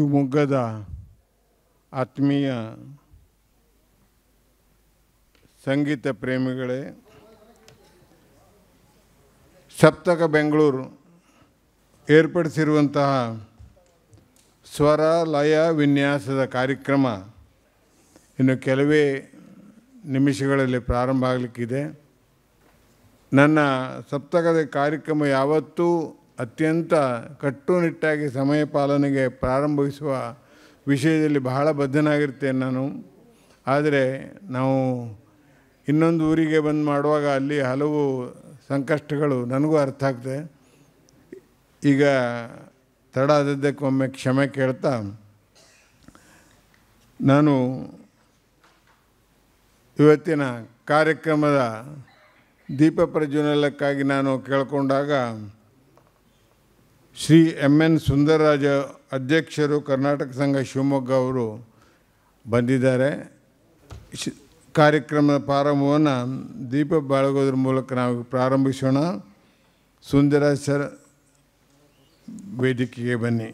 ಶಿವಮೊಗ್ಗದ ಆತ್ಮೀಯ ಸಂಗೀತ ಪ್ರೇಮಿಗಳೇ, ಸಪ್ತಕ ಬೆಂಗಳೂರು ಏರ್ಪಡಿಸಿರುವಂತಹ ಸ್ವರ ಲಯ ವಿನ್ಯಾಸದ ಕಾರ್ಯಕ್ರಮ ಇನ್ನು ಕೆಲವೇ ನಿಮಿಷಗಳಲ್ಲಿ ಪ್ರಾರಂಭ ಆಗಲಿಕ್ಕಿದೆ. ನನ್ನ ಸಪ್ತಕದ ಕಾರ್ಯಕ್ರಮ ಯಾವತ್ತೂ ಅತ್ಯಂತ ಕಟ್ಟುನಿಟ್ಟಾಗಿ ಸಮಯ ಪಾಲನೆಗೆ ಪ್ರಾರಂಭಿಸುವ ವಿಷಯದಲ್ಲಿ ಬಹಳ ಬದ್ಧನಾಗಿರ್ತೇನೆ ನಾನು. ಆದರೆ ನಾವು ಇನ್ನೊಂದು ಊರಿಗೆ ಬಂದು ಮಾಡುವಾಗ ಅಲ್ಲಿ ಹಲವು ಸಂಕಷ್ಟಗಳು ನನಗೂ ಅರ್ಥ ಆಗ್ತದೆ. ಈಗ ತಡ ಆದದ್ದಕ್ಕೆ ಒಮ್ಮೆ ಕ್ಷಮೆ ಕೇಳ್ತಾ, ನಾನು ಇವತ್ತಿನ ಕಾರ್ಯಕ್ರಮದ ದೀಪ ಪ್ರಜ್ವಲನಕ್ಕಾಗಿ ನಾನು ಕೇಳಿಕೊಂಡಾಗ ಶ್ರೀ ಎನ್ ಸುಂದರರಾಜ ಅಧ್ಯಕ್ಷರು ಕರ್ನಾಟಕ ಸಂಘ ಶಿವಮೊಗ್ಗ ಅವರು ಬಂದಿದ್ದಾರೆ. ಕಾರ್ಯಕ್ರಮದ ಪ್ರಾರಂಭವನ್ನು ದೀಪ ಬೆಳಗೋದ್ರ ಮೂಲಕ ನಾವು ಪ್ರಾರಂಭಿಸೋಣ. ಸುಂದರರಾಜ್ ಸರ್ ವೇದಿಕೆಗೆ ಬನ್ನಿ.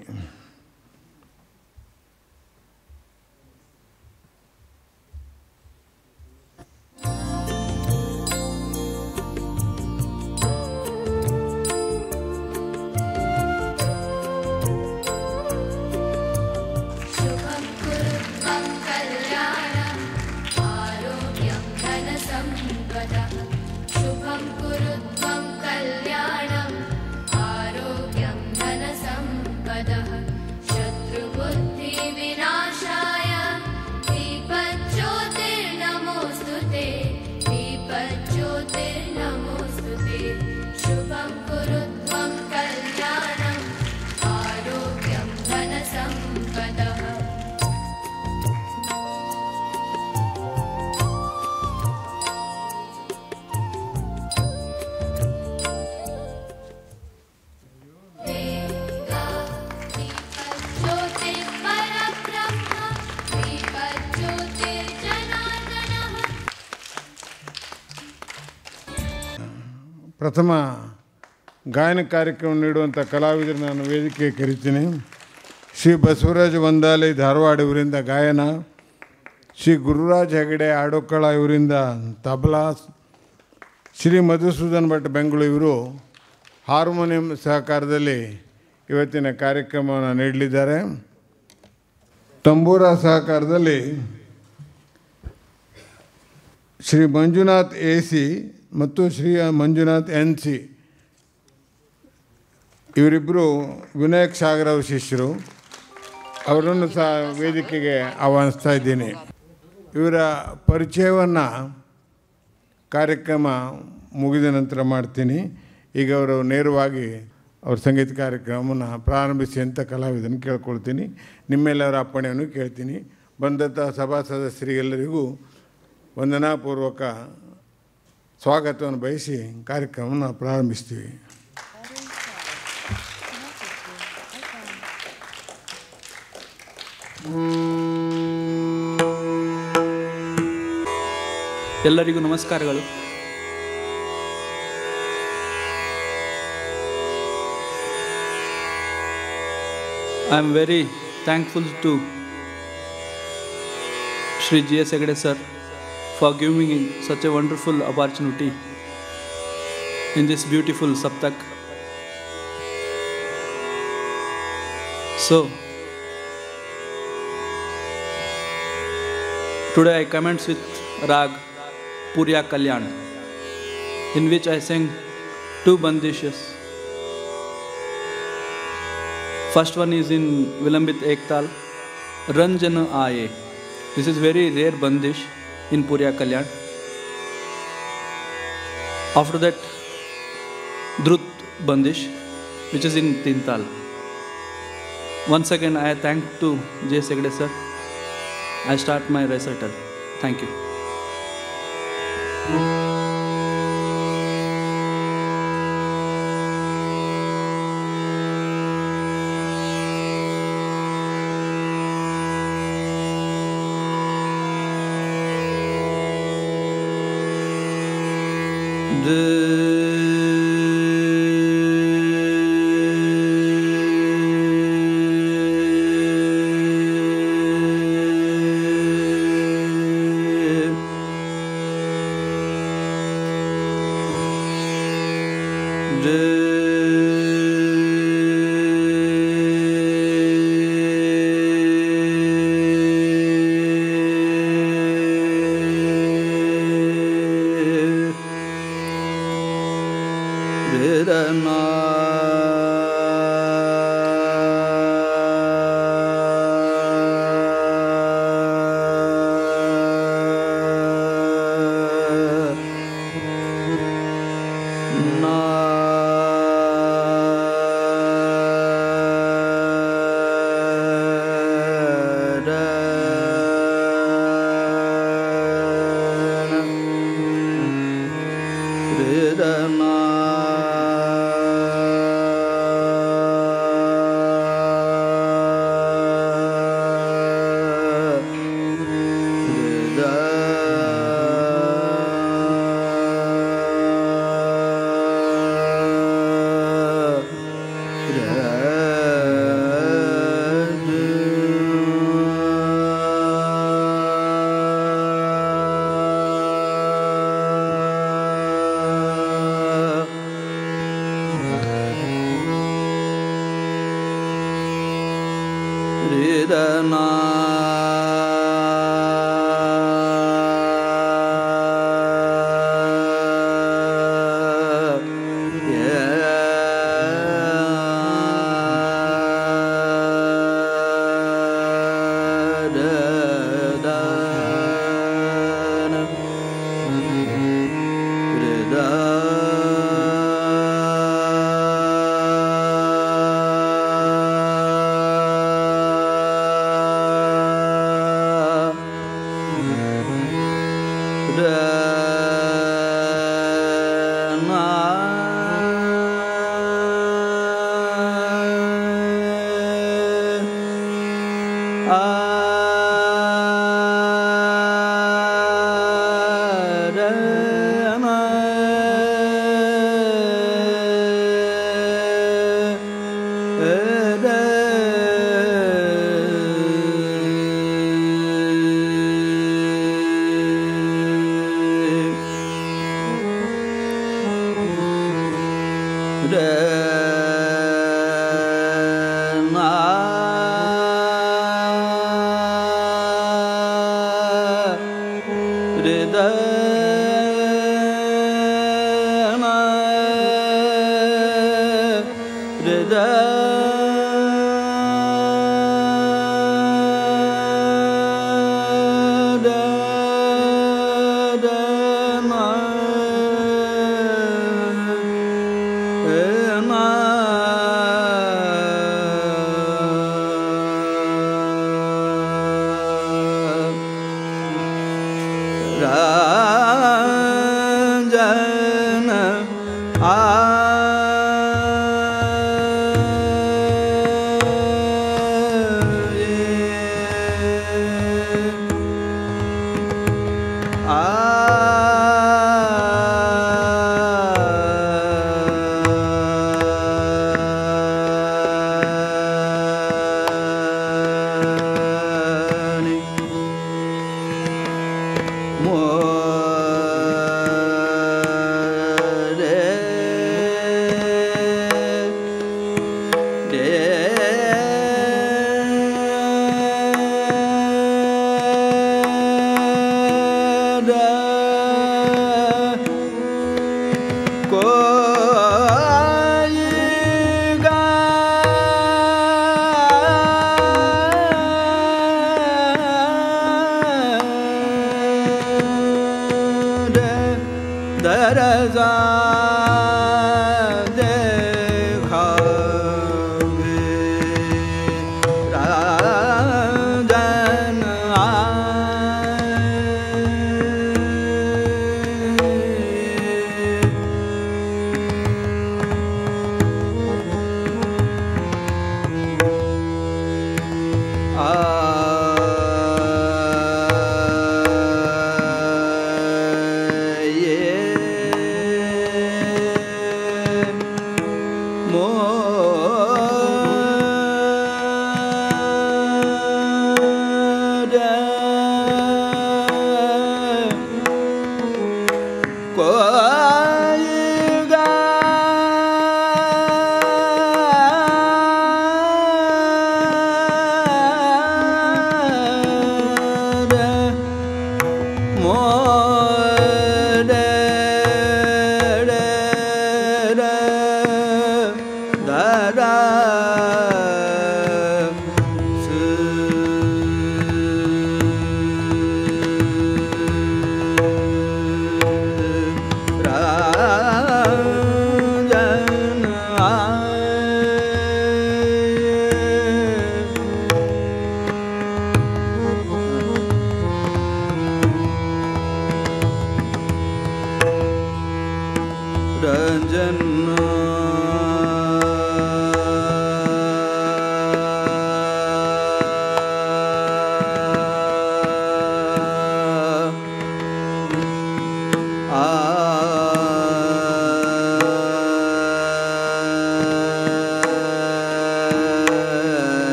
ಪ್ರಥಮ ಗಾಯನ ಕಾರ್ಯಕ್ರಮ ನೀಡುವಂಥ ಕಲಾವಿದರು ನಾನು ವೇದಿಕೆಗೆ ಕರಿತೀನಿ. ಶ್ರೀ ಬಸವರಾಜ ವಂದಾಲೆ ಧಾರವಾಡ ಇವರಿಂದ ಗಾಯನ, ಶ್ರೀ ಗುರುರಾಜ್ ಹೆಗಡೆ ಆಡೋಕಳ ಇವರಿಂದ ತಬಲಾ, ಶ್ರೀ ಮಧುಸೂದನ್ ಭಟ್ ಬೆಂಗಳೂರು ಇವರು ಹಾರ್ಮೋನಿಯಂ ಸಹಕಾರದಲ್ಲಿ ಇವತ್ತಿನ ಕಾರ್ಯಕ್ರಮವನ್ನು ನೀಡಲಿದ್ದಾರೆ. ತಂಬೂರ ಸಹಕಾರದಲ್ಲಿ ಶ್ರೀ ಮಂಜುನಾಥ್ AC ಮತ್ತು ಶ್ರೀ ಮಂಜುನಾಥ್ NC ಇವರಿಬ್ಬರು ವಿನಾಯಕ್ ಸಾಗರ್ ಅವರ ಶಿಷ್ಯರು. ಅವರನ್ನು ಸಹ ವೇದಿಕೆಗೆ ಆಹ್ವಾನಿಸ್ತಾ ಇದ್ದೀನಿ. ಇವರ ಪರಿಚಯವನ್ನು ಕಾರ್ಯಕ್ರಮ ಮುಗಿದ ನಂತರ ಮಾಡ್ತೀನಿ. ಈಗ ಅವರು ನೇರವಾಗಿ ಅವ್ರ ಸಂಗೀತ ಕಾರ್ಯಕ್ರಮವನ್ನು ಪ್ರಾರಂಭಿಸಿ ಅಂತ ಕಲಾವಿದನ್ನು ಕೇಳ್ಕೊಳ್ತೀನಿ. ನಿಮ್ಮೆಲ್ಲರ ಅಪ್ಪಣೆಯನ್ನು ಕೇಳ್ತೀನಿ. ಬಂದಂಥ ಸಭಾ ಸದಸ್ಯರಿಗೆಲ್ಲರಿಗೂ ವಂದನಾಪೂರ್ವಕ ಸ್ವಾಗತವನ್ನು ಬಯಸಿ ಕಾರ್ಯಕ್ರಮವನ್ನು ಪ್ರಾರಂಭಿಸ್ತೀವಿ. ಎಲ್ಲರಿಗೂ ನಮಸ್ಕಾರಗಳು. I am very thankful to Shri G.S. Hegde sir for giving me such a wonderful opportunity in this beautiful Saptak. So, today I commence with Rag Purya Kalyan, in which I sing two bandishes. First one is in Vilambit Ektal, Ranjana Aaye. This is very rare bandish in Purya Kalyan. After that, Drut bandish, which is in Tintal. Once again, I thank to J. Hegde sir. I start my recital. Thank you.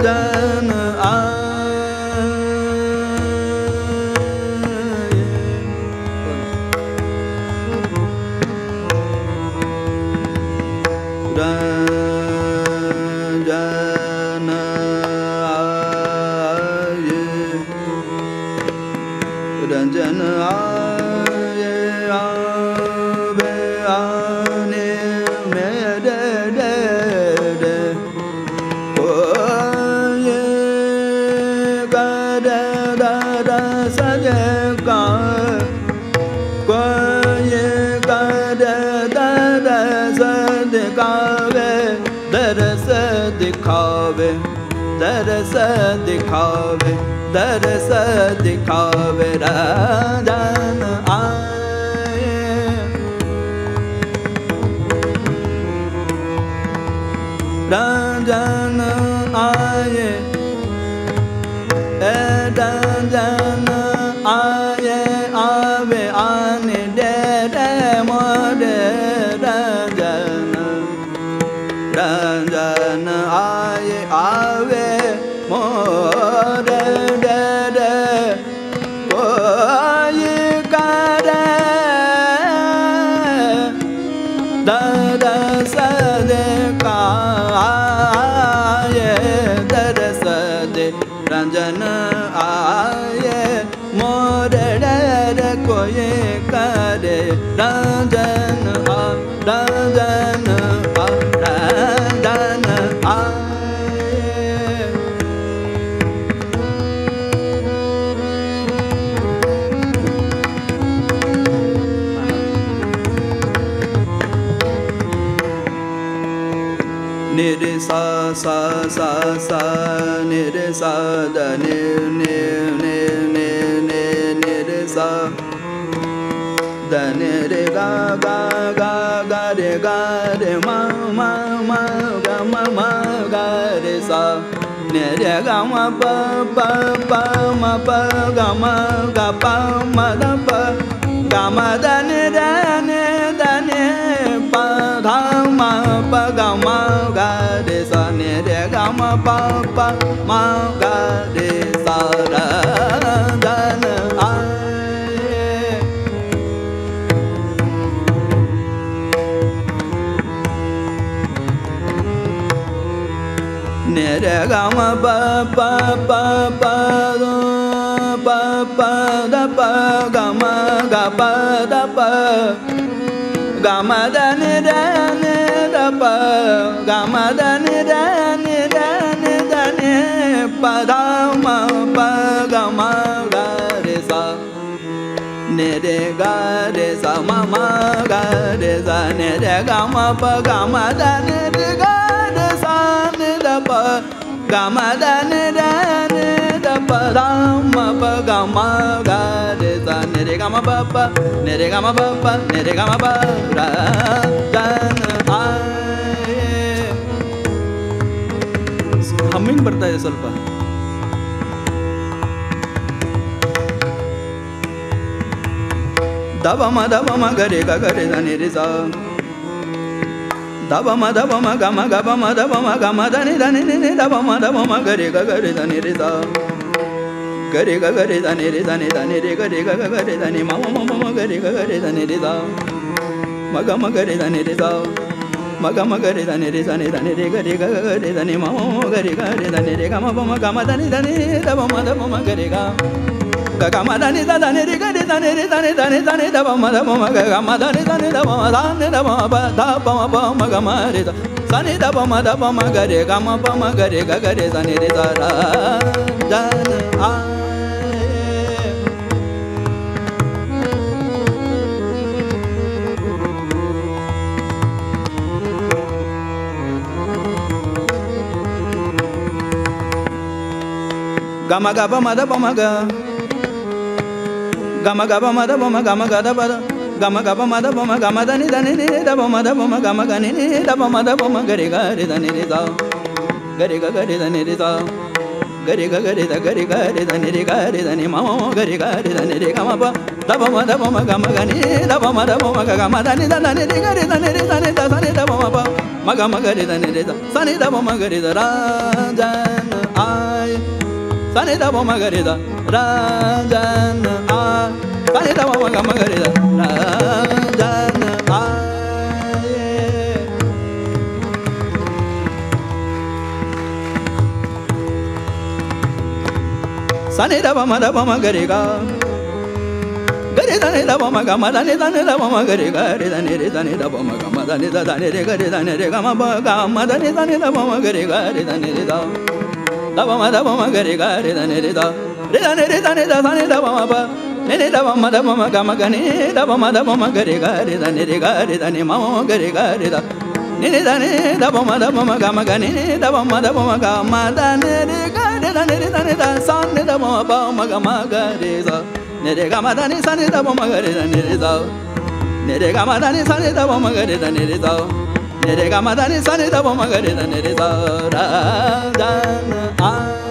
Radhana Ranjana Aye Ranjana Aye Ave Ane Me De De De Koye Ga Da Da Da Sa Je Ka Koye Ga Da Da Da Sa Dikhawe Daras Dikhawe Daras Dikhawe Daras Dikhawe Ranjana Aaye Ranjana Aaye Ranjana Aaye Ave Ane De De Mo De Ranjana Ranjana Aaye Ave Mo De De De Koye Ka De Da Da Sa De Ka Aaye Da Da Sa De Ranjana Aaye Mo De De De Koye Ka De Ranjana Ranjana Ranjana Aaye Niri sa sa sa sa niri sa da ni ni ni ni ni niri sa da ni re ga ga ga ga re ma ma ma ga re sa ni re ga ma pa pa pa ma pa ga pa ma da pa ga ma da ni pa dha ma pa ga re sa ni re ga ma pa pa ma ga re sa Ranjana Aaye ni re ga ma pa pa pa pa do pa pa da pa ga pa da pa ga ma da ni da pa ga ma da ni da ni pa da ma pa ga re sa ni re ga re sa ma ga re sa ni re ga ma pa ga ma da ni ga re sa ni da pa ga ma da ni da pa da ma pa ga re sa ni re ga ma pa pa ni re ga ma pa pa ni re ga ma pa Ranjana Aaye humming ಬರ್ತಾ ಇದೆ ಸ್ವಲ್ಪ ದಬ ಮ ಗರೆ ಗ ಗರೆ the ನಿ ರಿ ಸ ದಬ ಮ ಗ ಮ ಗ ಬ ಮ ದ ನಿ ದಬ ಮ ಗರೆ ಗ ಗರೆ ದ ನಿ ರಿ ಸ ಗರೆ ಗ ಗರೆ ದ ನಿ ರಿ ದ ನಿ ಗರೆ ಗ ಗರೆ ದ ನಿ ಮ ಗರೆ ಗ ಗರೆ ದ ನಿ ರಿ ಸ ಮ ಗರೆ ದ ನಿ ರಿ ಸ ಮ ಗರೆ ದ ನಿ ರಿ ಸ ನಿ ದ ನಿ ರಿ ಗರೆ ಗ ಗರೆ ದ ನಿ ಮ ಗರೆ ಗ ರೆ ದ ನಿ ರಿ ಗ ಮ ದ ನಿ ದಬ ಮ ಗರೆ ಗ ga ma da ni da ni ri ga ni da ni ri da ni da ba ma ga ma da ni da ba ma da ni da ba ba da ba ma ga ma ri da sa ni da ba ma ga re ga ma re ga re da ni ri da Ranjana Aaye ga ma ga ba ma da ba ma ga gama gaba ma da ba ma gama ga da ba gama gaba ma da ba ma gama da ni da da ba ma gama ga ni da ba ma gare ga re da ni re da gare ga gare da ni re da gare ga gare da ni re ga re da ni ma gare ga re da ni re ga ma ba da ba ma gama ga ni da ba ma gama da ni re ga re da ni re da ni da sa ni da ba ma gama ga re da ni re da sa ni da ba ma gare da Ranjana Aaye sa ni da ba ma gare da Ranjana Aaye sa ni da ba ma gama gare da Ranjana Aaye sani da ba ma gare ga gare da ne da ba ma ga ma da ne da ba ma gare ga re da ne re da ne da ba ma ga ma da ne da ne re ga re da ne re ga ma ba ga ma da ne da ba ma gare ga re da ne re da ba ma gare ga re da ne re da sa ne da ba ma ba ne ne da ba ma ga ma ga ne da ba ma gare ga re da ne ma gare ga re da ne ne da ba ma ga ma ga ne da ba ma ga ma da ne re ga re da sa ne da ba ma ga ma ga re da ne re ga ma da ne sa ne da ba ma ga re da ne re da ne re ga ma da ne sa ne da ba ma ga re da ne re da ne re ga ma da ne sa ne da ba ma ga re da ne re da ra da na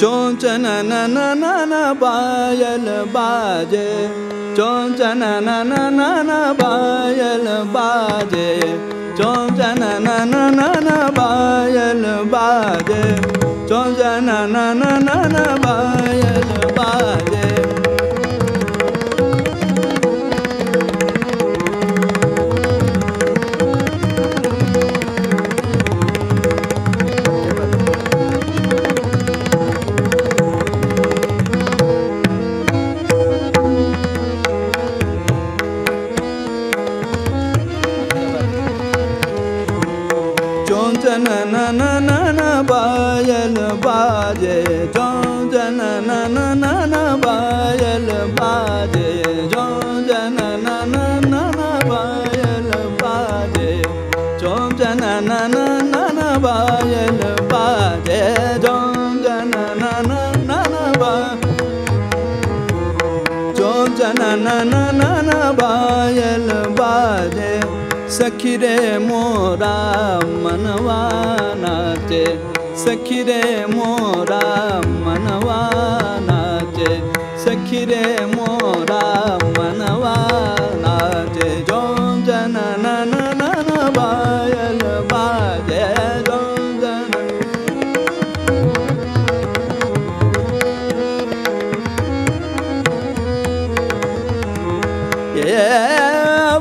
चोंचन नन नन पायल बाजे चोंचन नन नन पायल बाजे चोंचन नन नन पायल बाजे चोंचन नन नन पायल बाजे चोंचन नन नन पायल बाजे चोंचन नन नन पायल बाजे चोंचन नन नन पायल बाजे चोंचन नन नन पायल बाजे चोंचन नन नन चोंचन नन नन पायल बाजे सखी रे मोरा मनवा नाचे सखी रे मोरा मनवा नाचे सखी रे मोरा मनवा नाचे चोंचन नन नन पायल बाजे चोंचन ये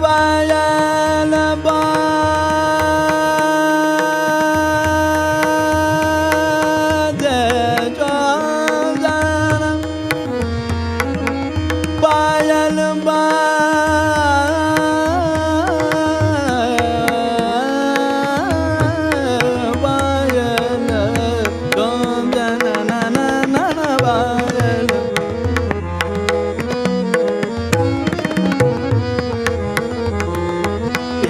पायल बाजे चोंचन पायल पायल चोंचन नन नन पायल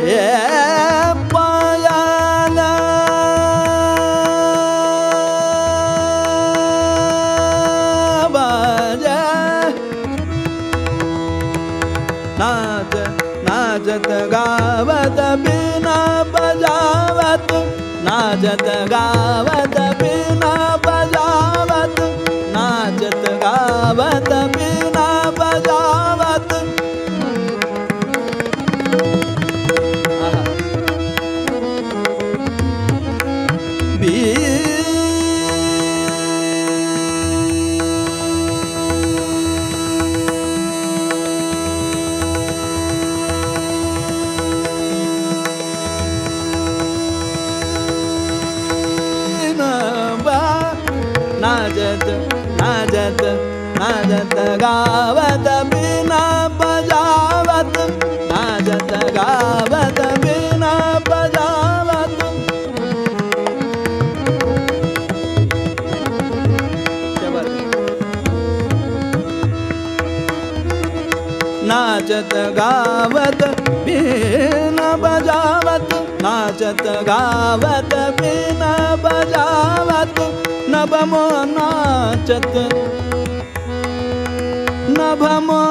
ये पायल बाजे नाच नाचत गावत बिना बजावत नाचत गावत बिना बजावत नाचत गावत बिना बजावत नाचत नाचत नाचत गावत बिना बजावत नाचत गावत बिना बजावत नाचत गावत बिना बजावत नाचत गावत बिना बजावत नभमो नाचत नभमो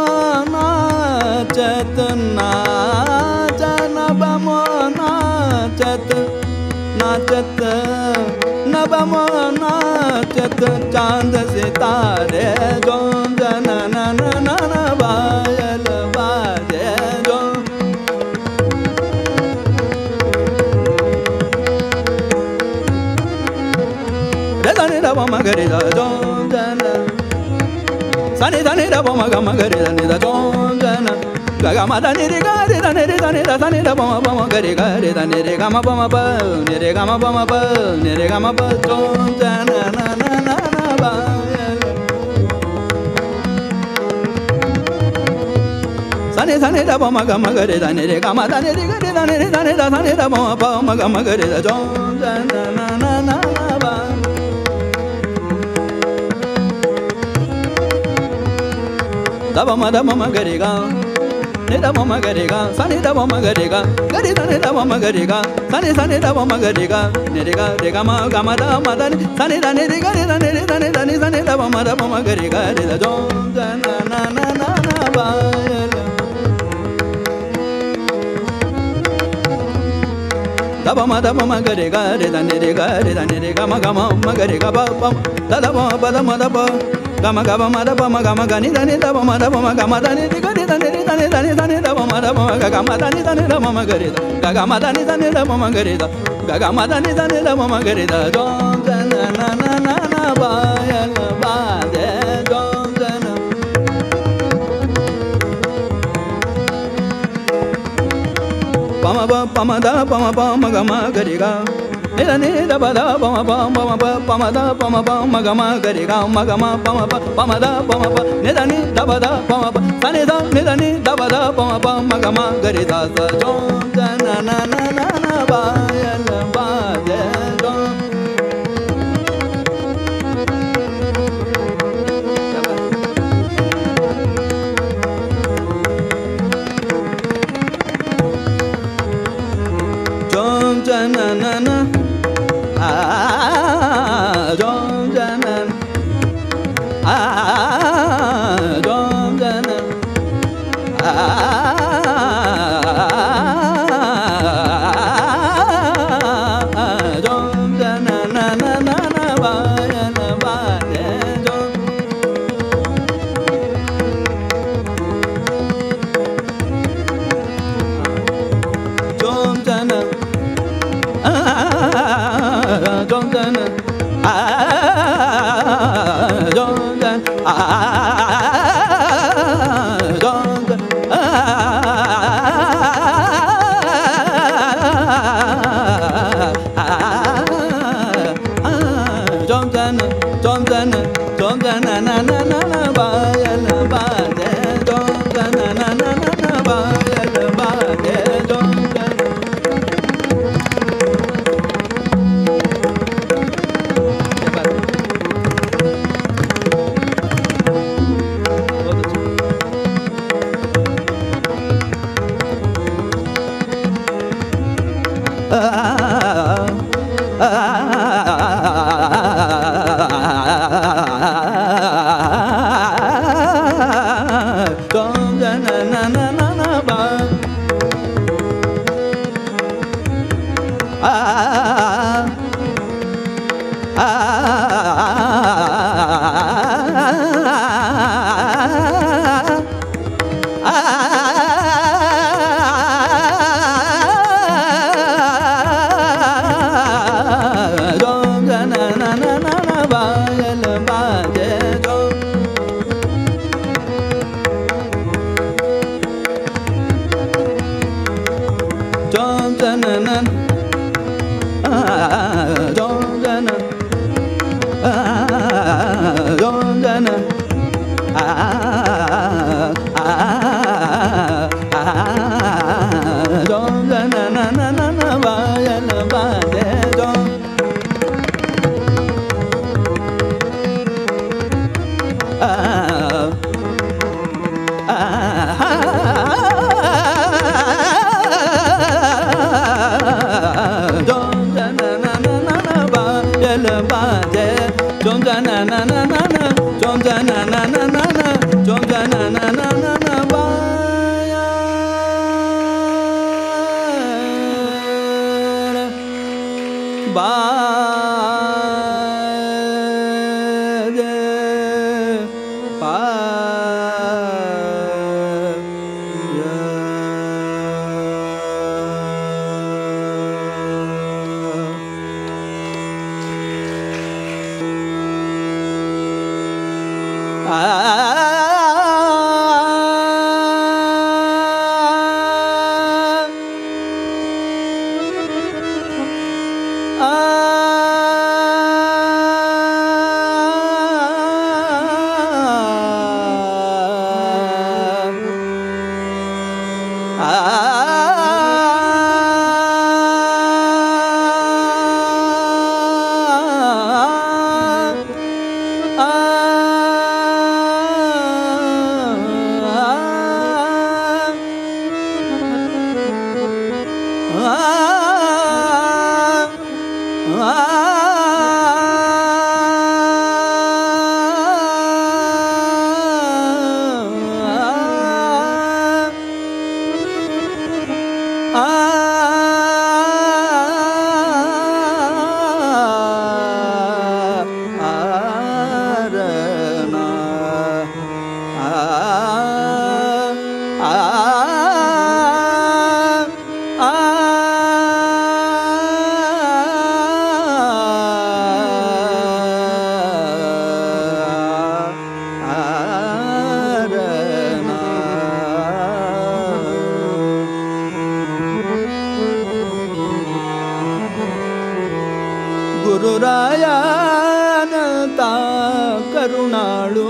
नाचत नाच नभमो नाचत नाचत नभमो नाचत चांद सितारे चोंचन नन नन पायल बाजे जो धनि ध म गरि ध चोंचन सनि धनि ध म ग म गरि धनि ध चोंचन ग ग म धनि रि ग रि धनि रि धनि ध सनि ध म गरि ग रि धनि रि ग म प म प नि रि ग म प म प नि रि ग म प चोंचन न न न न पायल सनि धनि ध म ग म गरि धनि रि ग म धनि रि ग रि धनि रि धनि ध सनि ध म प म ग म गरि ध चोंचन न न न न ध म ध म गरि ग नि ध म गरि ग सनि ध म गरि ग गरि धनि ध म गरि ग सनि सनि ध म गरि ग नि रि ग रि ग म ग म ध म धनि सनि धनि रि ग रि धनि रि धनि धनि सनि ध म गरि ग रि ध चोंचन न न न न पायल ध da ba ma ga re ga re da ne re ga ma ga re ga ba da da ba da ma da ba ga ma da ba ma ga ni da ni da ba ma ga ma da ni ga ni da ni da ni da ni da ni da ba ma da ba ga ma da ni da ma ga re da ga ma da ni da ma ga re da ga ma da ni da ma ga re da dom da na ba ya la ba de dom da na pa ma da pa ma ga ma ga re ga ni da ba da pa ma da pa ma ga ma ga re ga ma pa ma da pa ni da ni da ba da pa sa ni da ni da ba da pa ma ga ma ga re da sa dom da na ba ya la ba de dom na dom da na dom da na dom da na ba ya na ba de dom dom da na Jonathan, Jonathan, ಕರುಣಾಳು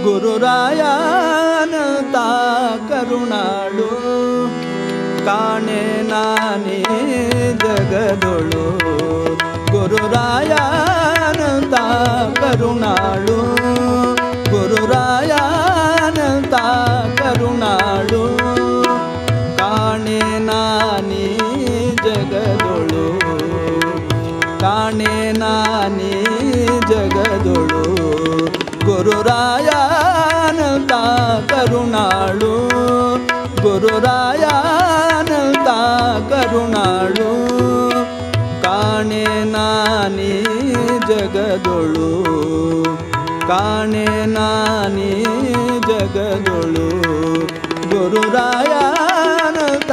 ಗುರುರಾಯನಂತ ಕರುಣಾಳು ಕಾಣೆ ನಾನೇ ಜಗದೊಳು ಗುರುರಾಯನಂತ ಕರುಣಾಳು ಗುರುರಾಯನಂತ ಕರುಣಾಳು ಕಾಣೆ ನಾನೇ ಜಗದೊಳು ಕಾಣೆ ನಾನೇ ಜಗದೊಳು ಗುರುರಾಯನಂತ ಕರುಣಾಳು ಗುರುರಾಯನಂತ ಕರುಣಾಳು ಕಾಣೆ ನಾನೇ ಜಗದೊಳು ಕಾಣೆ ನಾನೇ ಜಗದೊಳು ಗುರುರಾಯನಂತ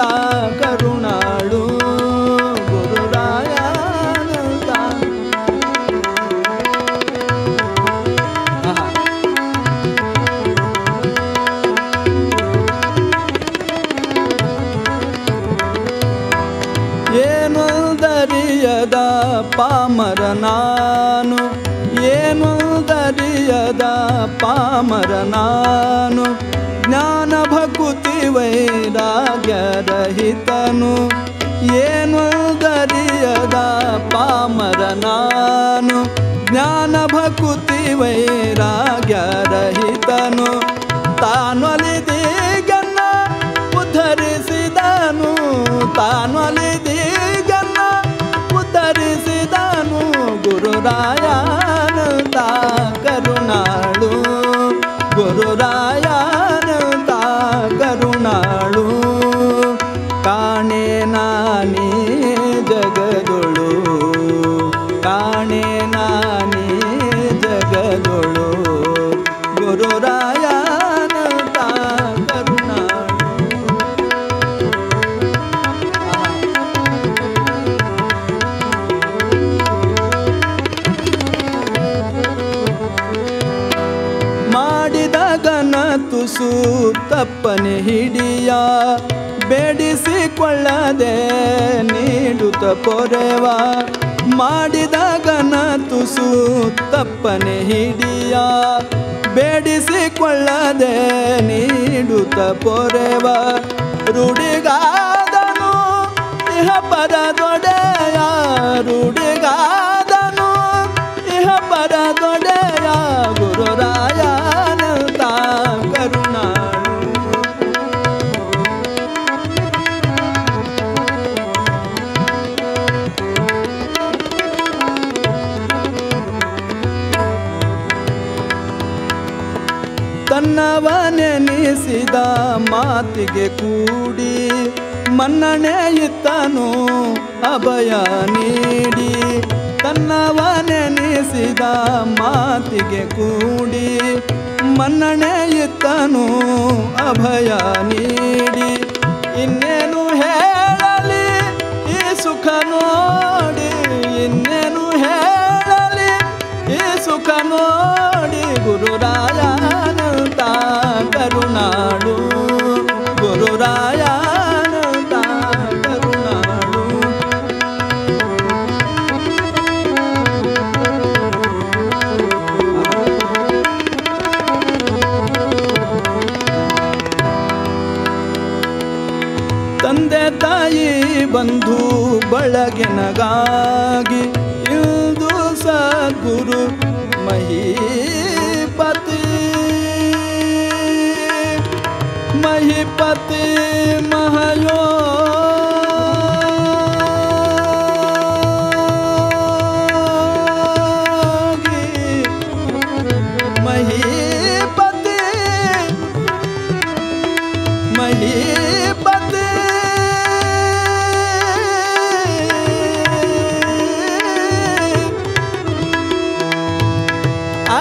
ಕರುಣಾಳು ಗುರುರಾಯನಂತ ಏನೊಂದರಿಯದ ಪಾಮರ ನಾನು ಏನೊಂದರಿಯದ ಪಾಮರ ನಾನು ಜ್ಞಾನ ಭಕುತಿ ವೈರಾಗ್ಯರಹಿತನು ಏನೊಂದರಿಯದ ಪಾಮರ ನಾನು ಜ್ಞಾನ ಭಕುತಿ ವೈರಾಗ್ಯರಹಿತನು ತಾನೊಲಿದೀಗನ್ನ ಉದ್ಧರಿಸಿದನು ತಾನೊಲಿದೀಗನ್ನ ಉದ್ಧರಿಸಿದನು ಗುರುರಾಯನಂತ ಕರುಣಾಳು ಗುರುರಾಯನಂತ ಕರುಣಾಳು ಕಾಣೆ ನಾನೇ ಜಗದೊಳು ಕಾಣೆ ನಾನೇ ಜಗದೊಳು ಗುರುರಾಯನಂತ ಕರುಣಾಳು ಮಾಡಿದಗನ ತುಸು ತಪ್ಪನೆ ಹಿಡಿಯ ಬೇಡಿಸಿಕೊಳ್ಳದೆ ನೀಡುತ್ತ ಪೊರೆವ ಮಾಡಿದಗನ ತುಸು ತಪ್ಪನೆ ಹಿಡಿಯ ಬೇಡಿಸಿಕೊಳ್ಳದೆ ನೀಡುತ್ತ ಪೊರೆವ ರೂಢಿಗಾದನು ಇಹ ಪರದೊಡೆಯ ರೂಢಿಗಾದನು ಇಹ ಪರದೊಡೆಯ ಗುರುರಾಯನಂತ ಕರುಣಾಳು ತನ್ನವನೆನಿಸಿದ ಮಾತಿಗೆ ಕೂಡಿ ಮನ್ನಣೆ ಇತ್ತನು ಅಭಯ ನೀಡಿ ತನ್ನವನೆನಿಸಿದ ಮಾತಿಗೆ ಕೂಡಿ ಮನ್ನಣೆ ಇತ್ತನು ಅಭಯ ನೀಡಿ ಇನ್ನೇನು ಹೇಳಲಿ ಈ ಸುಖ ನೋಡಿ ಇನ್ನೇನು ಹೇಳಲಿ ಈ ಸುಖ ನೋಡಿ ಗುರುರಾಯನಂತ ಕರುಣಾಳು ಗುರುರಾಯನಂತ ಕರುಣಾಳು ತಂದೆ ತಾಯಿ ಬಂಧು ಬಳಗೆನಗಾಗಿ ಇಂದು ಸದ್ಗುರು ಮಹೀಪತಿ ಮಹೀಪತಿ ಮಹಯೋಗಿ ಮಹೀಪತಿ ಮಹೀಪತಿ ಆ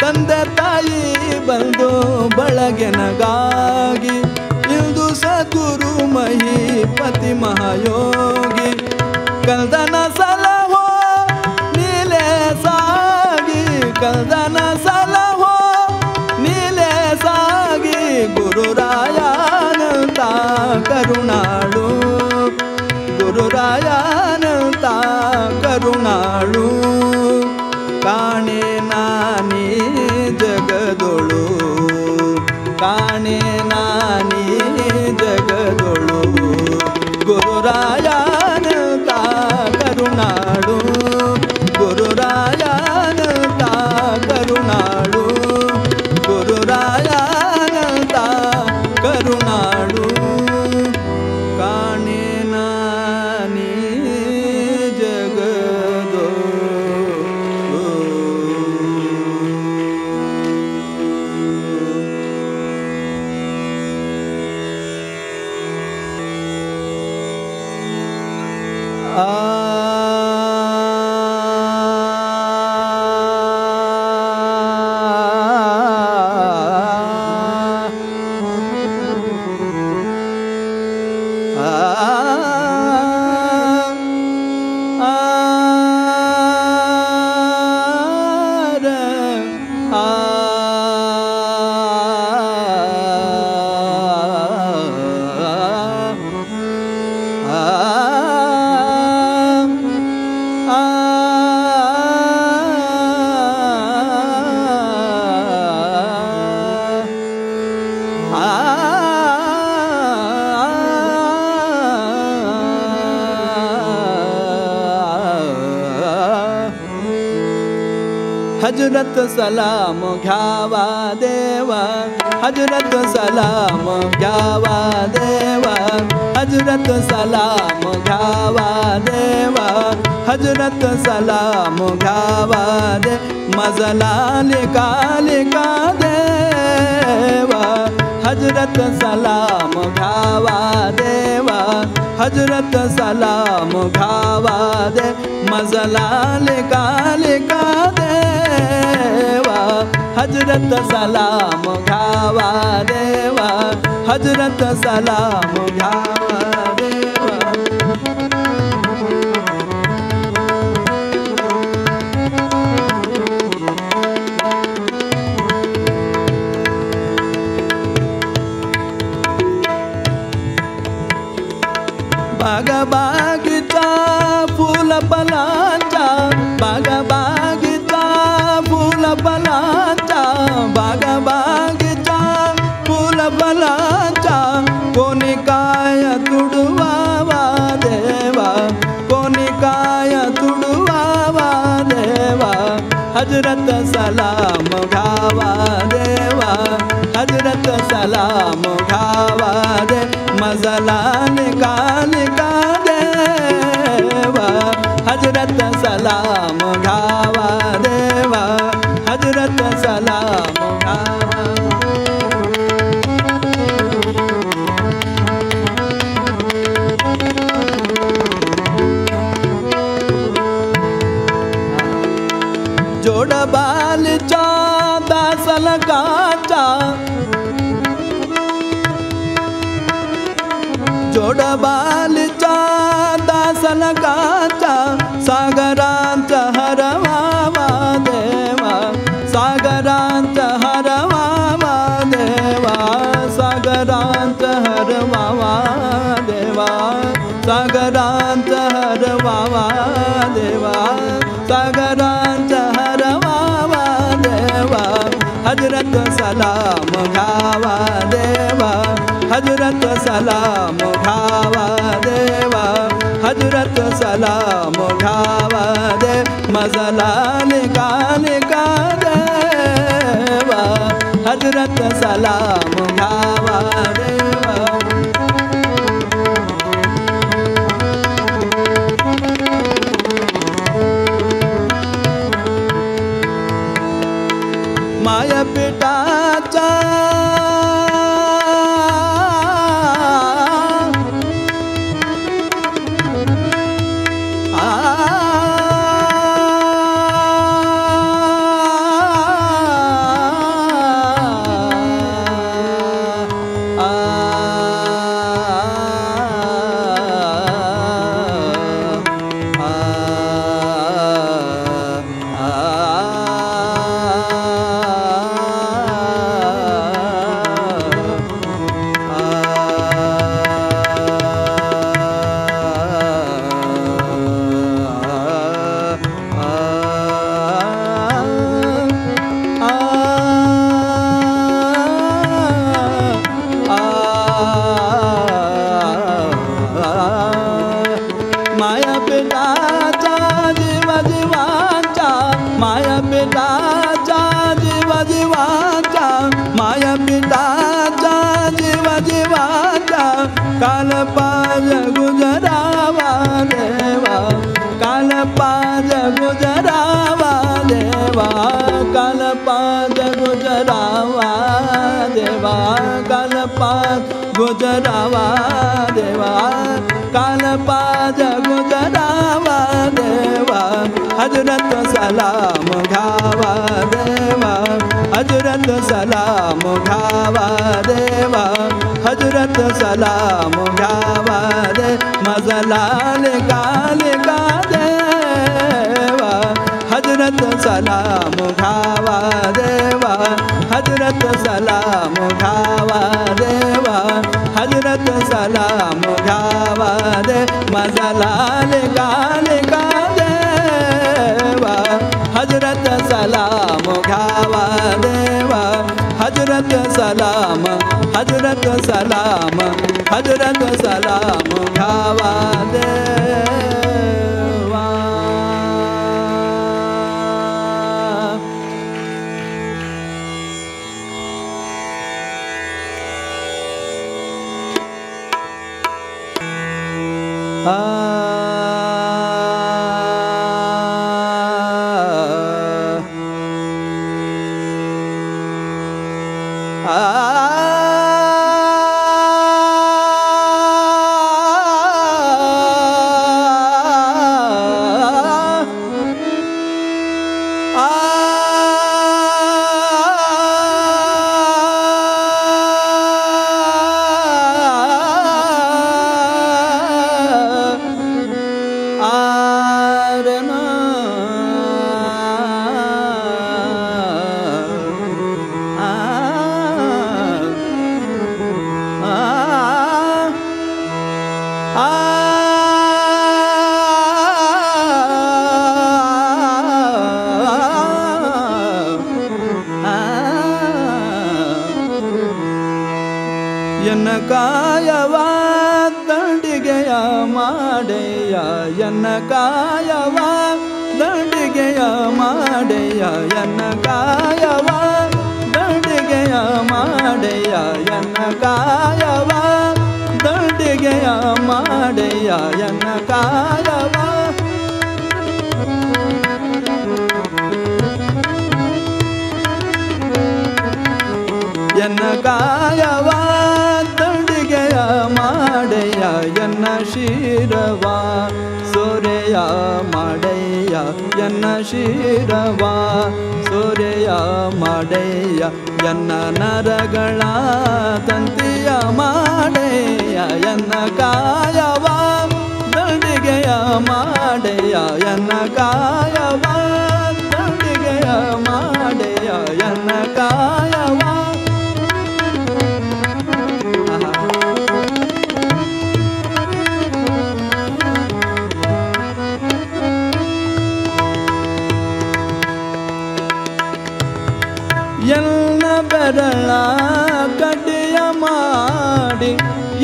ತಂದೆ ತಾಯಿ ಬಂದು ಬಳಗೆನಗಾಗಿ ಇಂದು ಸದ್ಗುರು ಮಹೀಪತಿ ಮಹಾಯೋಗಿ ಕಲ್ದನ ಸಲಹೋ ನೀಲೆ ಸಾಗಿ ಕಲ್ದನ ಸಲಹೋ ನೀಲೆ ಸಾಗಿ ಗುರುರಾಯಾನಂತ ಕರುಣಾಳು ಗುರುರಾಯಾನಂತ ಕರುಣಾಳು ಕಾಣೆ ನಾನಿ ಜಗದೊಳು ಕಾಣೆ ನಾನಿ ಜಗದೊಳು ಗುರುರಾಯಾನಂತ ಕರುಣಾಳು ಗುರುರಾಯಾನಂತ ಕರುಣಾಳು ಗುರುರಾಯಾನಂತ ಕರುಣಾಳು ಕಾಣೆ ನಾನಿ ಜಗದೊಳು. हजरत सलाम घ्यावा देवा हजरत सलाम घ्यावा देवा हजरत सलाम घ्यावा देवा हजरत सलाम घ्यावा दे मजला लिका लिका देवा हजरत सलाम घ्यावा देवा हजरत सलाम घ्यावा दे मजला लिका लिका देवा हजरत सलाम घ्यावा देवा हजरत सलाम घ्यावा देवा. बागबागीचा फूल फलांचा बागबागीचा फूल फलांचा बागबागीचा फूल फलांचा कोणी काय तुडवावा देवा कोणी काय तुडवावा देवा हजरत सलाम घ्यावा देवा हजरत सलाम घ्यावा दे मजला निकाल का देवा हजरत सलाम घ्यावा देवा हजरत सलाम घ्यावा. जोडबालचा दासलकाचा जोडबालचा दासलकाचा सागरांचा हरवावा देवा सागरांचा हरवावा देवा सागरांचा हरवावा देवा सागरांचा हरवावा देवा सागरांचा हरवावा देवा हजरत सलाम घ्यावा देवा हजरत सलाम घ्यावा देवा हजरत सलाम घ्यावा दे मजला निकाल का देवा हजरत सलाम घ्यावा देवा. मायापिटाचा अनंताचा जीव जीवाचा कालपाज गुजरावा देवा कालपाज गुजरावा देवा कालपाज गुजरावा देवा कालपाज गुजरावा देवा कालपाज गुजरावा देवा हजरत सलाम घावा देवा हजरत सलाम घावा देवा हजरत सलाम घावा दे मजलाल काल का देवा हजरत सलाम घावा देवा हजरत सलाम घावा देवा हजरत सलाम घावा दे मजलाल काल का देवा हजरत सलाम घावा देवा हजरत सलाम हजरत सलाम हजरत सलाम घावा देवा ಕಾಯವ ದಂಡಿಗೆಯ ಮಾಡೆಯ ಎನ್ನ ಕಾಯವ ದಂಡಿಗೆಯ ಮಾಡೆಯ ಎನ್ನ ಕಾಯವ ದಂಡಿಗೆಯ ಮಾಡೆಯ ಎನ್ನ ಕಾಯವ ದಂಡಿಗೆಯ ಮಾಡೆಯ ಎನ್ನ ಕಾಯವ ಎನ್ನ ಕಾಯವ ದಂಡಿಗೆಯ ಮಾಡೆಯ ಎನ್ನ ಶಿರವ ಸೊರೆಯ ಮಾಡೆಯ ಎನ್ನ ಶಿರವ ಸೊರೆಯ ಮಾಡೆಯ ಎನ್ನ ನರಗಳ ತಂತಿಯ ಮಾಡೆಯ ಎನ್ನ ಕಾಯವ ದಂಡಿಗೆಯ ಮಾಡೆಯ ಎನ್ನ ಕಾಯವ ದಂಡಿಗೆಯ ಮಾಡೆಯ ಎನ್ನ ಕಾಯವ ಎಲ್ಲ ಬೆರಳ ಕಡ್ಡಿಯ ಮಾಡಿ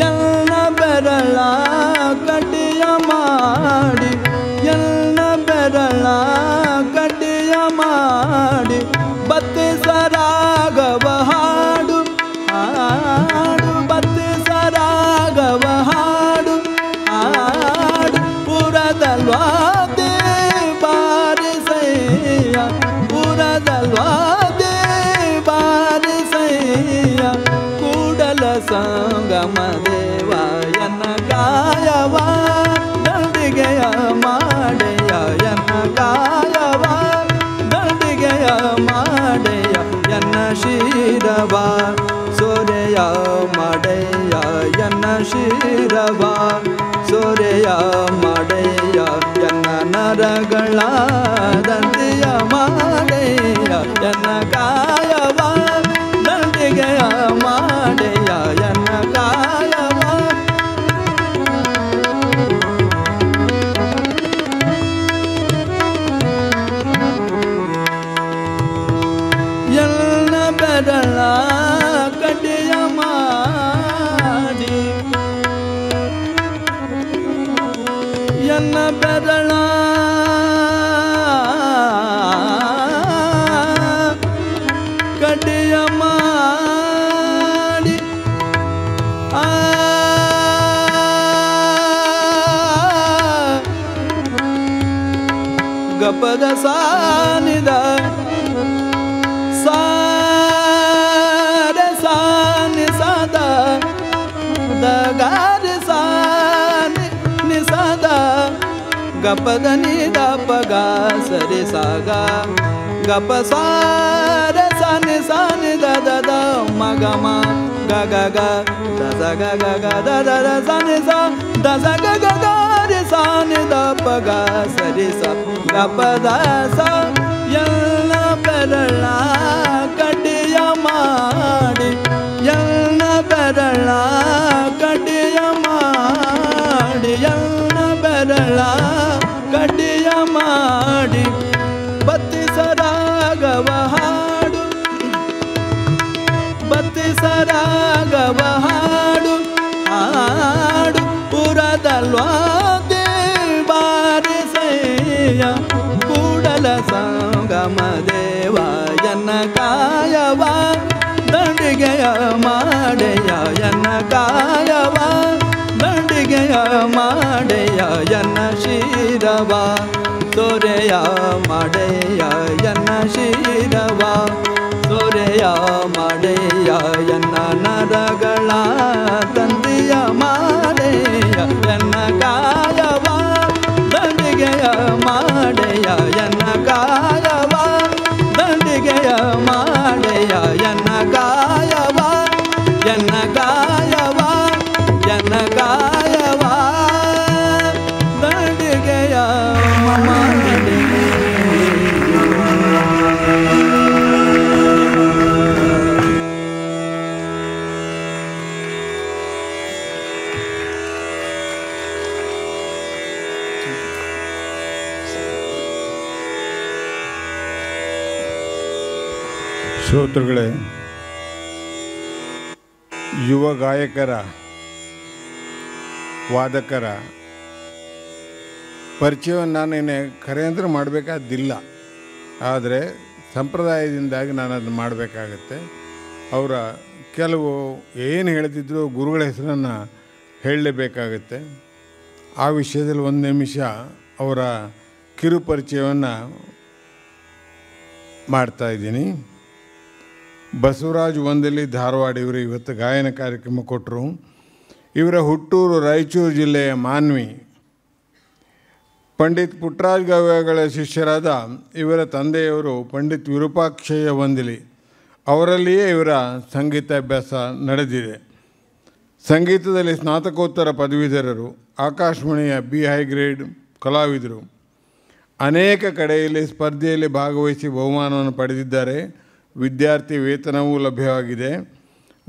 ಎಲ್ಲ ಬೆರಳ ಕಡ್ಡಿಯ ಮಾಡಿ ಎಲ್ಲ ಬೆರಳ ಕಡ್ಡಿಯ ಮಾಡಿ ಬತ್ತಿಸರಾಗವ ಹಾಡು ಹಾಡು ಬತ್ತಿಸರಾಗವ ಹಾಡು ಹಾಡು ಪುರದಲ್ವಾದೆ ಬಾರಿಸಯ್ಯ ಪುರದಲ್ವಾದೆ ಬಾರಿಸಯ್ಯ ಕೂಡಲ ಸಂಗಮ ದೇವ ಎನ್ನ ಕಾಯವ ದಂಡಿಗೆಯ ಮಾಡೆಯ ಎನ್ನ ಕಾಯವ ದಂಡಿಗೆಯ ಮಾಡೆಯ ಎನ್ನ ಶಿರವ ಸೊರೆಯ ಮಾಡೆಯ ಎನ್ನ ಶಿರವ ಸೊರೆಯ ಮಾಡೆಯ ಎನ್ನ ನರಗಳ ದಂಡಿಯ ಮಾಡೆಯ ಎನ್ನ ಕಾಯವ ದಂಡಿಗೆಯ ಮಾಡೆಯ ಎನ್ನ ಕಾಯವ ಎಲ್ಲ ಬೆರಳ ಕಡ್ಡಿಯ ಮಾಡಿ ಎನ್ನ ಬೆರಳ ಕಡ್ಡಿಯ ಮಾಡಿ ಗಪದ ಸಾನಿದ ಸಾರ ಸಾನಿ ಸದ ದಗಾರಿ ಸಾನಿ ನಿಸದ ಗಪದ ನಿದ ಪಗ ಸರಿ ಸಾಗ ಗಪ ಸಾರ ಸಾನಿ ಸಾನಿ ದ ದ ಮಗ ಮ ಗ ಗ ಗ ದ ಸ ಗ ಗ ಗ ದ ದ ದ ಸಾನಿ ಸ ದ ಸ ಗ ಗ ಗ ರಿ ಸಾನಿ ದ ಪಗ ಸರಿ ಸ ಗ ಪ ದ ಸ ಎಲ್ಲ ಬೆರಳ ಕಡಿಯ ಮಾಡಿ ಎಲ್ಲ ಬೆರಳ ಕಡಿಯ ಮಾಡಿ ಎಲ್ಲ ಬೆರಳ ಕಡಿಯ ಮಾಡಿ ಬತ್ತಿಸರಾಗವ ಹಾಡು ಬತ್ತಿಸರಾಗವ ಹಾಡು ಹಾಡು ಪುರದಲ್ವಾದೆ ಬಾರಿಸಯ್ಯ ಕೂಡಲ ಸಂಗಮ ದೇವ ಎನ್ನ ಕಾಯವ ದಂಡಿಗೆಯ ಮಾಡೆಯ ಎನ್ನ ಕಾಯವ ದಂಡಿಗೆಯ ಮಾಡೆಯ ಎನ್ನ ಶಿರವ ಸೊರೆಯ ಮಾಡೆಯ ಎನ್ನ ಶಿರವ ಸೊರೆಯ ಮಾಡೆಯ ಎನ್ನ ನರಗಳ ತಂದೆಯ ಮಾಡೆಯ ಎನ್ನ ಕಾಯವ ದಂಡಿಗೆಯ ಮಾಡೆಯ ಎನ್ನ ಕಾಯವ ದಂಡಿಗೆಯ ಮಾಡೆಯ ಎನ್ನ ಕಾಯವ ಎನ್ನ ಕಾಯವ ಎನ್ನ ಕಾಯವ ದಂಡಿಗೆಯ ಶ್ರೋತೃಗಳೇ, ಯುವ ಗಾಯಕರ ವಾದಕರ ಪರಿಚಯವನ್ನು ನಾನೇನೆ ಖರೇಂದ್ರ ಮಾಡಬೇಕಾದ್ದಿಲ್ಲ. ಆದರೆ ಸಂಪ್ರದಾಯದಿಂದಾಗಿ ನಾನು ಅದನ್ನು ಮಾಡಬೇಕಾಗತ್ತೆ. ಅವರ ಕೆಲವು ಏನು ಹೇಳ್ತಿದ್ರು ಗುರುಗಳ ಹೆಸರನ್ನು ಹೇಳಲೇಬೇಕಾಗತ್ತೆ. ಆ ವಿಷಯದಲ್ಲಿ ಒಂದು ನಿಮಿಷ ಅವರ ಕಿರು ಪರಿಚಯವನ್ನು ಮಾಡ್ತಾಯಿದ್ದೀನಿ. ಬಸವರಾಜ್ ವಂದಲಿ ಧಾರವಾಡ ಇವರು ಇವತ್ತು ಗಾಯನ ಕಾರ್ಯಕ್ರಮ ಕೊಟ್ಟರು. ಇವರ ಹುಟ್ಟೂರು ರಾಯಚೂರು ಜಿಲ್ಲೆಯ ಮಾನ್ವಿ. ಪಂಡಿತ್ ಪುಟ್ಟರಾಜ ಗವಾಯಿಗಳ ಶಿಷ್ಯರಾದ ಇವರ ತಂದೆಯವರು ಪಂಡಿತ್ ವಿರೂಪಾಕ್ಷಯ್ಯ ವಂದಲಿ. ಅವರಲ್ಲಿಯೇ ಇವರ ಸಂಗೀತಾಭ್ಯಾಸ ನಡೆದಿದೆ. ಸಂಗೀತದಲ್ಲಿ ಸ್ನಾತಕೋತ್ತರ ಪದವೀಧರರು, ಆಕಾಶವಾಣಿಯ ಬಿ ಹೈ ಗ್ರೇಡ್ ಕಲಾವಿದರು. ಅನೇಕ ಕಡೆಯಲ್ಲಿ ಸ್ಪರ್ಧೆಯಲ್ಲಿ ಭಾಗವಹಿಸಿ ಬಹುಮಾನವನ್ನು ಪಡೆದಿದ್ದಾರೆ. ವಿದ್ಯಾರ್ಥಿ ವೇತನವೂ ಲಭ್ಯವಾಗಿದೆ.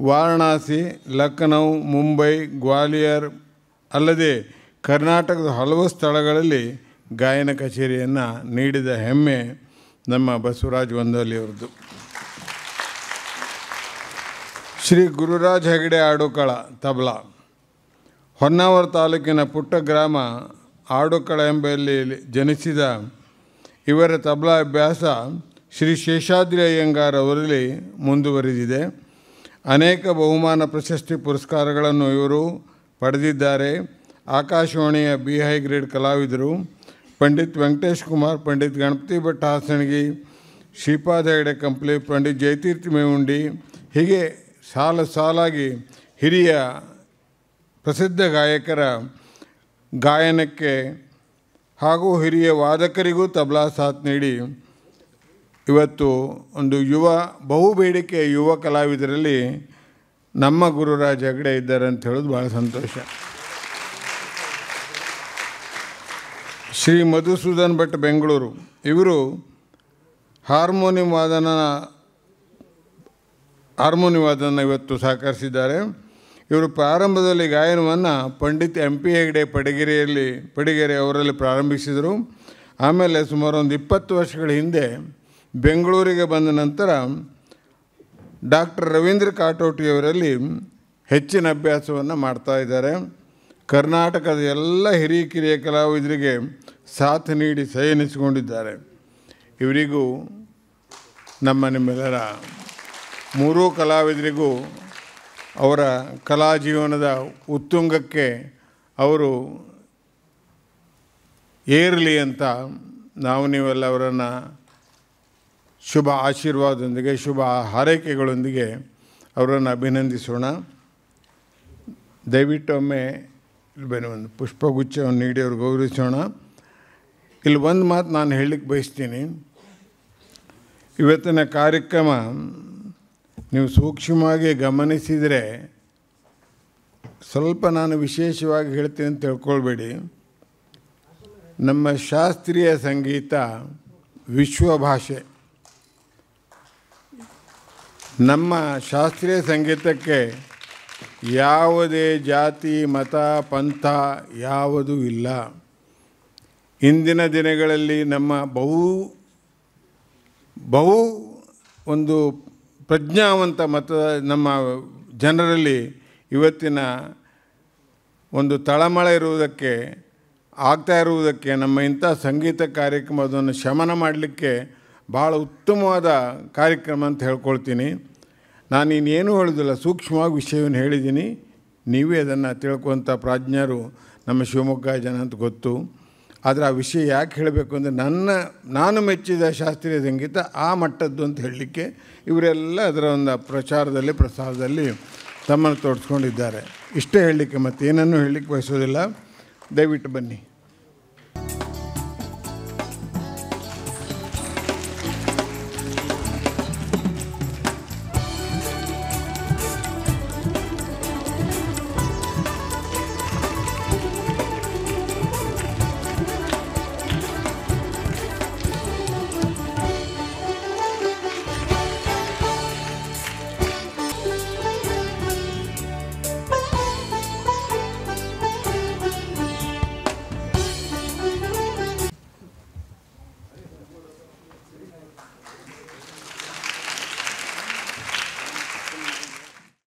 ವಾರಣಾಸಿ, ಲಖನೌ, ಮುಂಬೈ, ಗ್ವಾಲಿಯರ್ ಅಲ್ಲದೆ ಕರ್ನಾಟಕದ ಹಲವು ಸ್ಥಳಗಳಲ್ಲಿ ಗಾಯನ ಕಚೇರಿಯನ್ನು ನೀಡಿದ ಹೆಮ್ಮೆ ನಮ್ಮ ಬಸವರಾಜ್ ವಂದಲಿಯವರದು. ಶ್ರೀ ಗುರುರಾಜ್ ಹೆಗಡೆ ಆಡುಕಳ ತಬಲಾ. ಹೊನ್ನಾವರ ತಾಲೂಕಿನ ಪುಟ್ಟ ಗ್ರಾಮ ಆಡುಕಳ ಎಂಬಲ್ಲಿ ಜನಿಸಿದ ಇವರ ತಬಲಾ ಅಭ್ಯಾಸ ಶ್ರೀ ಶೇಷಾದ್ರಿ ಅಯ್ಯಂಗಾರ್ ಅವರಲ್ಲಿ ಮುಂದುವರಿದಿದೆ. ಅನೇಕ ಬಹುಮಾನ ಪ್ರಶಸ್ತಿ ಪುರಸ್ಕಾರಗಳನ್ನು ಇವರು ಪಡೆದಿದ್ದಾರೆ. ಆಕಾಶವಾಣಿಯ ಬಿ ಹೈ ಗ್ರೇಡ್ ಕಲಾವಿದರು. ಪಂಡಿತ್ ವೆಂಕಟೇಶ್ ಕುಮಾರ್, ಪಂಡಿತ್ ಗಣಪತಿ ಭಟ್ ಹಾಸಣಗಿ, ಶ್ರೀಪಾದ ಹೆಗಡೆ ಕಂಪ್ಲಿ, ಪಂಡಿತ್ ಜಯತೀರ್ಥ ಮೇವುಂಡಿ, ಹೀಗೆ ಸಾಲಾಗಿ ಹಿರಿಯ ಪ್ರಸಿದ್ಧ ಗಾಯಕರ ಗಾಯನಕ್ಕೆ ಹಾಗೂ ಹಿರಿಯ ವಾದಕರಿಗೂ ತಬಲಾ ಸಾಥ್ ನೀಡಿ ಇವತ್ತು ಒಂದು ಬಹುಬೇಡಿಕೆ ಯುವ ಕಲಾವಿದರಲ್ಲಿ ನಮ್ಮ ಗುರುರಾಜ್ ಹೆಗಡೆ ಇದ್ದಾರೆ ಅಂತ ಹೇಳೋದು ಭಾಳ ಸಂತೋಷ. ಶ್ರೀ ಮಧುಸೂದನ್ ಭಟ್ ಬೆಂಗಳೂರು. ಇವರು ಹಾರ್ಮೋನಿಯಂ ವಾದನ ಇವತ್ತು ಸಹಕರಿಸಿದ್ದಾರೆ. ಇವರು ಪ್ರಾರಂಭದಲ್ಲಿ ಗಾಯನವನ್ನು ಪಂಡಿತ್ MP ಹೆಗಡೆ ಪಡಿಗೆರೆ ಅವರಲ್ಲಿ ಪ್ರಾರಂಭಿಸಿದರು. ಆಮೇಲೆ ಸುಮಾರು ಒಂದು 20 ವರ್ಷಗಳ ಹಿಂದೆ ಬೆಂಗಳೂರಿಗೆ ಬಂದ ನಂತರ ಡಾಕ್ಟರ್ ರವೀಂದ್ರ ಕಾಟೋಟಿಯವರಲ್ಲಿ ಹೆಚ್ಚಿನ ಅಭ್ಯಾಸವನ್ನು ಮಾಡ್ತಾಯಿದ್ದಾರೆ. ಕರ್ನಾಟಕದ ಎಲ್ಲ ಹಿರಿಯ ಕಿರಿಯ ಕಲಾವಿದರಿಗೆ ಸಾಥ್ ನೀಡಿ ಸಹನಿಸಿಕೊಂಡಿದ್ದಾರೆ. ಇವರಿಗೂ ನಿಮ್ಮೆಲ್ಲರ ಮೂರೂ ಕಲಾವಿದರಿಗೂ ಅವರ ಕಲಾ ಜೀವನದ ಉತ್ತುಂಗಕ್ಕೆ ಅವರು ಏರಲಿ ಅಂತ ನಾವು ನೀವೆಲ್ಲ ಅವರನ್ನು ಶುಭ ಆಶೀರ್ವಾದದೊಂದಿಗೆ ಶುಭ ಹಾರೈಕೆಗಳೊಂದಿಗೆ ಅವರನ್ನು ಅಭಿನಂದಿಸೋಣ. ದಯವಿಟ್ಟು ಒಮ್ಮೆ ಇಲ್ಲಿ ಬನ್ನಿ, ಒಂದು ಪುಷ್ಪಗುಚ್ಛವನ್ನು ನೀಡಿ ಅವ್ರು ಗೌರವಿಸೋಣ. ಇಲ್ಲಿ ಒಂದು ಮಾತು ನಾನು ಹೇಳಲಿಕ್ಕೆ ಬಯಸ್ತೀನಿ. ಇವತ್ತಿನ ಕಾರ್ಯಕ್ರಮ ನೀವು ಸೂಕ್ಷ್ಮವಾಗಿ ಗಮನಿಸಿದರೆ, ಸ್ವಲ್ಪ ನಾನು ವಿಶೇಷವಾಗಿ ಹೇಳ್ತೀನಿ ಅಂತ ತಿಳ್ಕೊಳ್ಬೇಡಿ, ನಮ್ಮ ಶಾಸ್ತ್ರೀಯ ಸಂಗೀತ ವಿಶ್ವಭಾಷೆ. ನಮ್ಮ ಶಾಸ್ತ್ರೀಯ ಸಂಗೀತಕ್ಕೆ ಯಾವುದೇ ಜಾತಿ ಮತ ಪಂಥ ಯಾವುದೂ ಇಲ್ಲ. ಇಂದಿನ ದಿನಗಳಲ್ಲಿ ನಮ್ಮ ಬಹು ಒಂದು ಪ್ರಜ್ಞಾವಂತ ನಮ್ಮ ಜನರಲ್ಲಿ ಇವತ್ತಿನ ಒಂದು ತಳಮಳ ಆಗ್ತಾ ಇರುವುದಕ್ಕೆ ನಮ್ಮ ಇಂಥ ಸಂಗೀತ ಕಾರ್ಯಕ್ರಮ ಅದನ್ನು ಶಮನ ಮಾಡಲಿಕ್ಕೆ ಭಾಳ ಉತ್ತಮವಾದ ಕಾರ್ಯಕ್ರಮ ಅಂತ ಹೇಳ್ಕೊಳ್ತೀನಿ. ನಾನು ಇನ್ನೇನು ಹೇಳೋದಿಲ್ಲ, ಸೂಕ್ಷ್ಮವಾಗಿ ವಿಷಯವನ್ನು ಹೇಳಿದ್ದೀನಿ. ನೀವೇ ಅದನ್ನು ತಿಳ್ಕೊವಂಥ ಪ್ರಾಜ್ಞರು ನಮ್ಮ ಶಿವಮೊಗ್ಗ ಜನ ಅಂತ ಗೊತ್ತು. ಆದರೆ ಆ ವಿಷಯ ಯಾಕೆ ಹೇಳಬೇಕು ಅಂದರೆ, ನಾನು ಮೆಚ್ಚಿದ ಶಾಸ್ತ್ರೀಯ ಸಂಗೀತ ಆ ಮಟ್ಟದ್ದು ಅಂತ ಹೇಳಲಿಕ್ಕೆ ಇವರೆಲ್ಲ ಅದರ ಒಂದು ಪ್ರಸಾರದಲ್ಲಿ ತಮ್ಮನ್ನು ತೋರಿಸ್ಕೊಂಡಿದ್ದಾರೆ. ಇಷ್ಟೇ ಹೇಳಲಿಕ್ಕೆ, ಮತ್ತೇನನ್ನೂ ಹೇಳಲಿಕ್ಕೆ ಬಯಸೋದಿಲ್ಲ. ದಯವಿಟ್ಟು ಬನ್ನಿ.